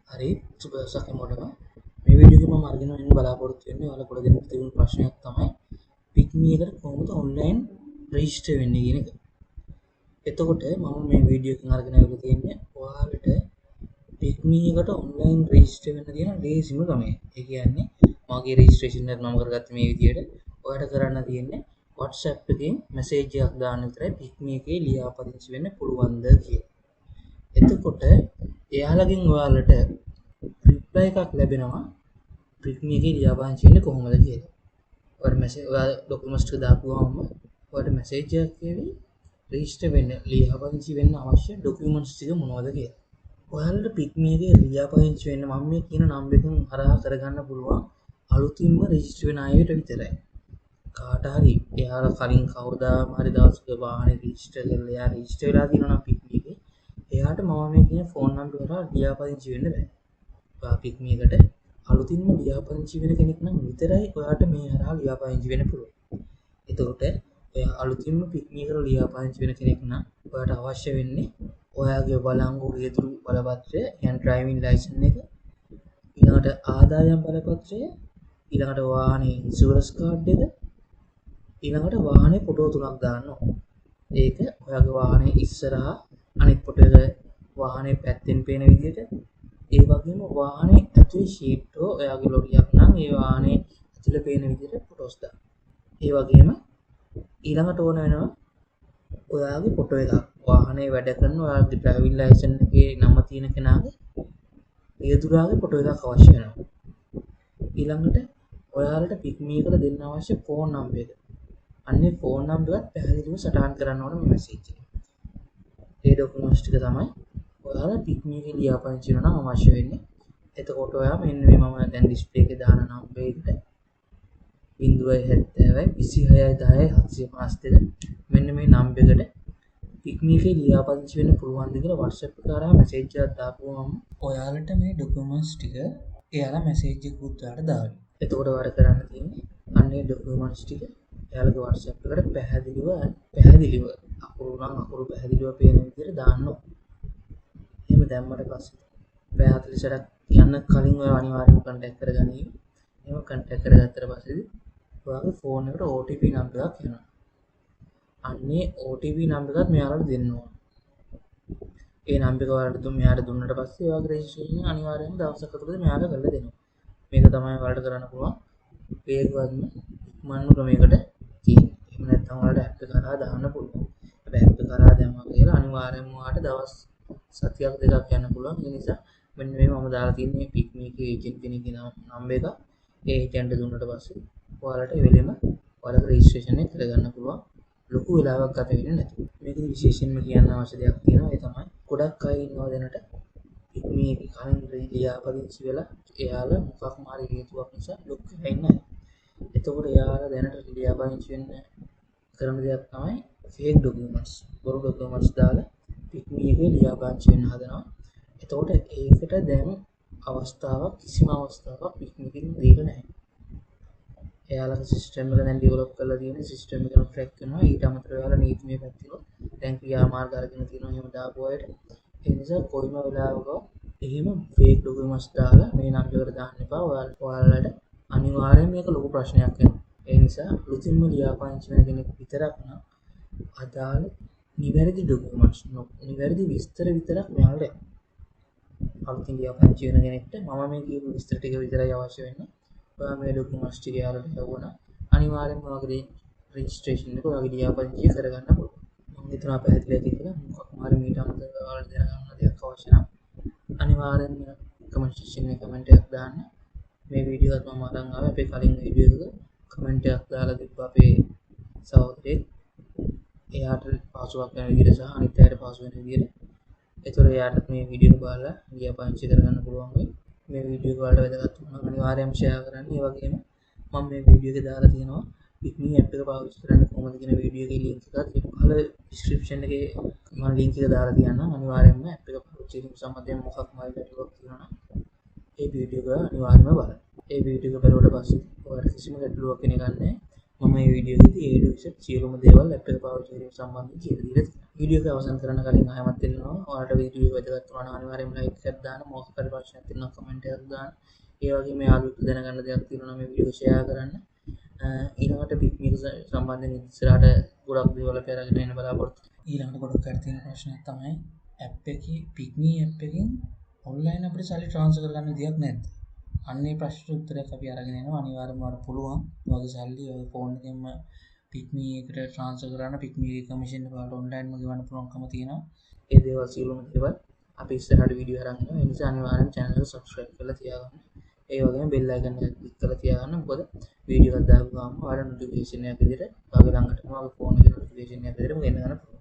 හරි සුබ දවසක් හැමෝටම මේ වීඩියෝ එකේ මම අරගෙන යන්න බලාපොරොත්තු වෙන්නේ ඔයාලා පොළ දෙනෙක් තිබුණු ප්‍රශ්නයක් තමයි පික්මි එකට කොහොමද ඔන්ලයින් රෙජිස්ටර් වෙන්නේ කියන එක. එතකොට මම මේ වීඩියෝ එකෙන් අරගෙන ආවිල්ලා තියෙන්නේ ඔයාලට පික්මි එකට ඔන්ලයින් රෙජිස්ටර් වෙන්න තියෙන ලේසිම ක්‍රමය. ඒ කියන්නේ මගේ රෙජිස්ට්‍රේෂන් එක මම කරගත්ත මේ විදියට ඔයාලට කරන්න තියෙන්නේ WhatsApp එකෙන් මැසේජ් එකක් දාන්න විතරයි පික්මි එකේ ලියාපදිංචි වෙන්න පුළුවන්ද කියලා. එතකොට එයාලගෙන් ඔයාලට රිප්ලයි එකක් ලැබෙනවා පික්මි එකේ ලියාපදිංචි වෙන්නේ කොහොමද කියලා. ඔයාලට මැසේජ් ඔයාලා ඩොකියුමන්ට්ස් ටික දාපුවාම ඔයාලට මැසේජ් එකක් එවි රෙජිස්ටර් වෙන්න ලියාපදිංචි වෙන්න අවශ්‍ය ඩොකියුමන්ට්ස් ටික මොනවද කියලා. ඔයාලට පික්මි එකේ ලියාපදිංචි වෙන්න මම මේ කියන නම්බර් එකෙන් හරහා කරගන්න පුළුවන් අලුතින්ම රෙජිස්ටර් වෙන අයට විතරයි. කාට හරි එයාලා කලින් කවුරුදාම හරි දවසක වාහනේ රෙජිස්ටර් කරලා එයා රෙජිස්ටර් වෙලා තියෙනවා නම් පික්මි එකේ එයාට මම මේ කියන ෆෝන් නම්බර හරහා ලියාපදිංචි වෙන්න බෑ. ඔයා පික්මි එකට අලුතින්ම ලියාපදිංචි වෙන කෙනෙක් නම් විතරයි ඔයාට මේ හරහා ලියාපදිංචි වෙන්න පුළුවන්. එතකොට ඔයා අලුතින්ම පික්මි එකට ලියාපදිංචි වෙන කෙනෙක් නම් ඔයාට අවශ්‍ය වෙන්නේ ඔයාගේ බලංගු රියදුරු බලපත්‍රය, කියන්නේ ඩ්‍රයිවිං ලයිසන් එක, ඊළඟට ආදායම් බලපත්‍රය, ඊළඟට වාහනේ ඉන්ෂුරන්ස් කාඩ් එක, ඊළඟට වාහනේ ෆොටෝ තුනක් දාන්න ඕන. ඒක ඔයාගේ වාහනේ ඉස්සරහා අනිත් ෆොටෝ එක වාහනේ පැත්තෙන් පේන විදිහට, ඒ වගේම වාහනේ ඇතුලේ ෂීට් එක ඔයාගේ ලොරියක් නම් ඒ වාහනේ ඇතුලේ පේන විදිහට ෆොටෝස් දාන්න. ඒ වගේම ඊළඟට ඕන වෙනවා ඔයාගේ ෆොටෝ එකක්. වාහනේ වැඩ කරන ඔයාගේ ඩ්‍රයිවිං ලයිසන් එකේ නම තියෙන කෙනාගේ රියදුරාගේ ෆොටෝ එකක් අවශ්‍ය වෙනවා. ඊළඟට ඔයාලට පික්මි එකට දෙන්න අවශ්‍ය ෆෝන් නම්බර එක. අන්නේ ෆෝන් නම්බර එකත් පැහැදිලිව සටහන් කරන්න ඕන මේ මැසේජ් එකේ. ඒ ඩොකියුමන්ට්ස් ටික තමයි ඔයාලා පික්මි එකේ ලියාපදිංචි වෙනවා නම් අවශ්‍ය වෙන්නේ. එතකොට ඔයා මෙන්න මේ මම දැන් ඩිස්ප්ලේ එකේ දාන නම්බර එකට 070 26 10 752 මෙන්න මේ නම්බර එකට පික්මි එකේ ලියාපදිංචි වෙන්න පුළුවන්ද කියලා WhatsApp එක කරා මැසේජ් එකක් දාපුවම ඔයාලට මේ ඩොකියුමන්ට්ස් ටික එයාලා මැසේජ් එක උත්තරට දාවි. එතකොට ඔයාලා කරන්න තියෙන්නේ අන්නේ ඩොකියුමන්ට්ස් ටික එයාලගේ WhatsApp එකට පැහැදිලිව අකුරු නම් අකුරු පැහැදිලිව පේන විදිහට දාන්න ඕන. එහෙම දැම්මට පස්සේ පැය 40ක් යන්න කලින් ඔයා අනිවාර්යයෙන්ම කන්ටැක්ට් කරගනි. එහෙම කන්ටැක්ට් කරගත්තට පස්සේ ඔයාගේ ෆෝන් එකට OTP නම්බර් එකක් එනවා. අන්නේ OTP නම්බර එකත් මෙයාලට දෙන්න ඕන. ඒ නම්බර එක ඔයාලට මෙයාට දුන්නට පස්සේ ඔයාගේ රෙජිස්ට්‍රේෂන් එක අනිවාර්යයෙන්ම දවසක් අතරේ මෙයාට කරලා දෙනවා. මේක තමයි ඔයාලට කරන්න පුළුවන් වේගවත්ම ඉක්මනම ක්‍රමයකට තියෙන්නේ. එහෙම නැත්නම් ඔයාලට ඇප් එක කරා දාන්න පුළුවන්. හැබැයි ඇප් එක කරා දැම්මා කියලා අනිවාර්යයෙන්ම ඔයාලට දවස් සතියක් දෙකක් යන්න පුළුවන්. ඒ නිසා මෙන්න මේ මම දාලා තියෙන මේ පික්මි එකේ ඒජන්ට් කෙනෙක්ගේ නම්බර එක ඒ ඒජන්ට් දුන්නට පස්සේ ඔයාලට ඒ වෙලෙම ඔයාලගේ රෙජිස්ට්‍රේෂන් එක කරගන්න පුළුවන්. ලොකු වෙලාවක් ගත වෙන්නේ නැතුව. මේකේ විශේෂයෙන්ම කියන්න අවශ්‍ය දෙයක් තියෙනවා. ඒ තමයි ගොඩක් අය ඉන්නවා දැනට පික්මි එකේ කලින් ලියාපදිංචි වෙලා එයාලා මොකක්ම හරි හේතුවක් නිසා ලොක් වෙලා ඉන්නේ. එතකොට එයාලා දැනට ලියාපදිංචි වෙන්න කරන දෙයක් තමයි ෆේක් ඩොකියුමන්ට්ස්, බොරු ඩොකියුමන්ට්ස් දාලා පික්මි එකේ ලියාපදිංචි වෙන්න හදනවා. එතකොට ඒකට දැන් කිසිම අවස්ථාවක් පික්මි එකෙන් දීලා නැහැ. එයාලගේ සිස්ටම් එක දැන් ඩෙවලොප් කරලා තියෙන සිස්ටම් එක ක්‍රැක් කරනවා. ඊට අමතරව එයාලා නීතිමය පැත්තෙන් දැන් ක්‍රියාමාර්ග අරගෙන තියෙනවා එහෙම දාපු අයට. ඒ නිසා කොයිම වෙලාවක එහෙම ෆේක් ඩොකියුමන්ට්ස් දාලා මේ නම්බරයට දාන්න එපා. ඔයාලට අනිවාර්යයෙන් මේක ලොකු ප්‍රශ්නයක් වෙනවා. ඒ නිසා අලුතින්ම ලියාපදිංචි වෙන කෙනෙක් විතරක් නම් අදාළ නිවැරදි ඩොකියුමන්ට්ස් නිවැරදි විස්තර විතරක් මෙයාලට අලුතින් ලියාපදිංචි වෙන කෙනෙක්ට මම මේ කියපු විස්තර ටික විතරයි අවශ්‍ය වෙන්නේ. ඔයා මේ ඩොකියුමන්ට්ස් ටික යාලට ලැබුණා අනිවාර්යයෙන්ම ඔයාගේ රෙජිස්ට්‍රේෂන් එක ඔයාගේ ලියාපදිංචිය කරගන්න පුළුවන්. මම හිතනවා පැහැදිලි ඇති කියලා. මොකක්ම හරි මීට අමතරව ඔයාලට දැනගන්න දෙයක් අවශ්‍ය නම් අනිවාර්යෙන්ම කමෙන්ට් සෙක්ෂන් එකේ කමෙන්ට් එකක් දාන්න. මේ වීඩියෝ එකත් මම අරන් ආවේ අපේ කලින් වීඩියෝ එකක කමෙන්ට් එකක් දාලා තිබ්බා අපේ සහෝදරයෙක්. එයාට පාසුවක් වෙන විදිහට සහ අනිත් අයට පාසු වෙන විදිහට. ඒතර එයාට මේ වීඩියෝ එක බලලා ලියාපදිංචි කරගන්න පුළුවන් වෙයි. මේ වීඩියෝ එක වලට වැදගත් වුණා නම් අනිවාර්යයෙන්ම ෂෙයා කරන්න. ඒ වගේම මම මේ වීඩියෝ එක දාලා තියෙනවා පික්මි ඇප් එක පාවිච්චි කරන්න කොහොමද කියන වීඩියෝ එකේ ලින්ක් එකත් පහළ ඩිස්ක්‍රිප්ෂන් එකේ මම ලින්ක් එක දාලා තියන්නම්. අනිවාර්යයෙන්ම ඇප් එක පාවිච්චි කිරීම සම්බන්ධයෙන් මොකක්ම හරි ගැටලුවක් තියෙනවා නම් ඒ වීඩියෝ එක අනිවාර්යයෙන්ම බලන්න. ඒ වීඩියෝ එක බලුවට පස්සේ ඔයාලට කිසිම ගැටලුවක් එන්නේ නැහැ. මම මේ වීඩියෝ එකේදී A to Z සියලුම දේවල් ඇප් එක පාවිච්චි කිරීම සම්බන්ධයෙන් කියලා දීලා තියෙනවා. වීඩියෝ එක අවසන් කරන්න කලින් ආයෙමත් ඉල්ලනවා ඔයාලට වීඩියෝ එක වැදගත් වුණා නම් අනිවාර්යයෙන්ම ලයික් එකක් දාන්න මොකක් හරි ප්‍රශ්නයක් තියෙනවා කමෙන්ට් එකක් දාන්න ඒ වගේම යාළුවෝ දැනගන්න දෙයක් තියෙනවා නම් මේ වීඩියෝ ෂෙයා කරන්න ඊළඟට පික්මීක සම්බන්ධයෙන් ඉස්සරහට ගොඩක් දේවල් අපි අරගෙන එන්න බලාපොරොත්තු ඊළඟට ගොඩක් අය තියෙන ප්‍රශ්නයක් තමයි ඇප් එකේ පික්මී ඇප් එකෙන් ඔන්ලයින් අපිට සල්ලි ට්‍රාන්ස්ෆර් කරන්න විදියක් නැද්ද අන්නේ ප්‍රශ්න උත්තරයක් අපි අරගෙන එනවා අනිවාර්යයෙන්ම වර පුළුවන් වගේ සල්ලි ඔය ෆෝන් එකෙන්ම පික්මී එකට ට්‍රාන්ස්ෆර් කරන්න පික්මී කමිෂන් එක වලට ඔන්ලයින්ම ගෙවන්න පුළුවන්කම තියෙනවා ඒ දේවල් සියලුම දේවල් අපි ඉස්සරහට වීඩියෝ අරන් යනවා ඒ නිසා අනිවාර්යෙන් channel එක subscribe කරලා තියාගන්න ඒ වගේම bell icon එක click කරලා තියාගන්න මොකද වීඩියෝ එකක් දාපු ගමන් ඔයාලට notification එකක් විදිහට ඔයාගේ ළඟටම ඔයාගේ ෆෝන් එකේ notification එකක් විදිහට එන්න ගන්න